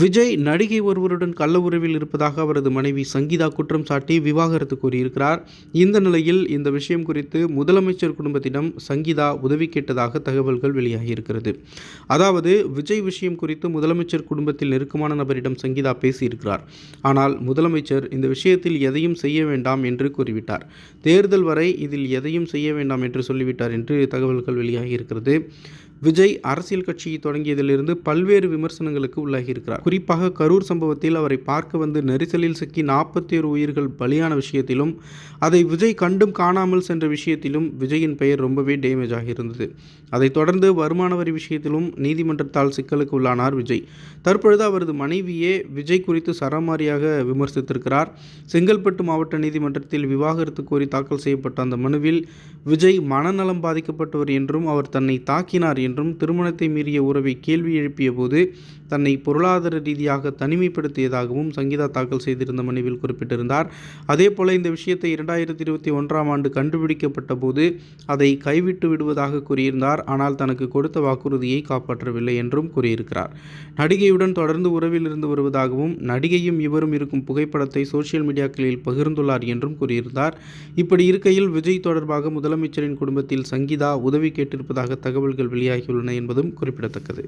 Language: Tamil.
விஜய் நடிகை ஒருவருடன் கள்ள உறவில் இருப்பதாக அவரது மனைவி சங்கீதா குற்றம் சாட்டி விவாகரத்து கோரியிருக்கிறார். இந்த நிலையில் இந்த விஷயம் குறித்து முதலமைச்சர் குடும்பத்திடம் சங்கீதா உதவி கேட்டதாக தகவல்கள் வெளியாகியிருக்கிறது. அதாவது விஜய் விஷயம் குறித்து முதலமைச்சர் குடும்பத்தில் நெருக்கமான நபரிடம் சங்கீதா பேசியிருக்கிறார். ஆனால் முதலமைச்சர் இந்த விஷயத்தில் எதையும் செய்ய வேண்டாம் என்று கூறிவிட்டார். தேர்தல் வரை இதில் எதையும் செய்ய வேண்டாம் என்று சொல்லிவிட்டார் என்று தகவல்கள் வெளியாகியிருக்கிறது. விஜய் அரசியல் கட்சியை தொடங்கியதிலிருந்து பல்வேறு விமர்சனங்களுக்கு உள்ளாகியிருக்கிறார். குறிப்பாக கரூர் சம்பவத்தில் அவரை பார்க்க வந்து நெரிசலில் சிக்கி 41 உயிர்கள் பலியான விஷயத்திலும், அதை விஜய் கண்டும் காணாமல் சென்ற விஷயத்திலும் விஜயின் பெயர் ரொம்பவே டேமேஜ் ஆகியிருந்தது. அதைத் தொடர்ந்து வருமான வரி விஷயத்திலும் நீதிமன்றத்தால் சிக்கலுக்கு உள்ளானார் விஜய். தற்பொழுது அவரது மனைவியே விஜய் குறித்து சரமாரியாக விமர்சித்திருக்கிறார். செங்கல்பட்டு மாவட்ட நீதிமன்றத்தில் விவாகரத்து கோரி தாக்கல் செய்யப்பட்ட அந்த மனுவில் விஜய் மனநலம் பாதிக்கப்பட்டவர் என்றும், அவர் தன்னை தாக்கினார் என்றும், திருமணத்தை மீறிய உறவை கேள்வி எழுப்பிய போது தன்னை பொருளாதார ரீதியாக தனிமைப்படுத்தியதாகவும் சங்கீதா தாக்கல் செய்திருந்த மனுவில் குறிப்பிட்டிருந்தார். அதேபோல இந்த விஷயத்தை 2021ஆம் ஆண்டு கண்டுபிடிக்கப்பட்ட போது அதை கைவிட்டு விடுவதாக கூறியிருந்தார். ஆனால் தனக்கு கொடுத்த வாக்குறுதியை காப்பாற்றவில்லை என்றும் கூறியிருக்கிறார். நடிகையுடன் தொடர்ந்து உறவில் இருந்து வருவதாகவும், நடிகையும் இவரும் இருக்கும் புகைப்படத்தை சோசியல் மீடியாக்களில் பகிர்ந்துள்ளார் என்றும் கூறியிருந்தார். இப்படி இருக்கையில் விஜய் தொடர்பாக முதலமைச்சரின் குடும்பத்தில் சங்கீதா உதவி கேட்டிருப்பதாக தகவல்கள் வெளியாகியுள்ளன என்பதும் குறிப்பிடத்தக்கது.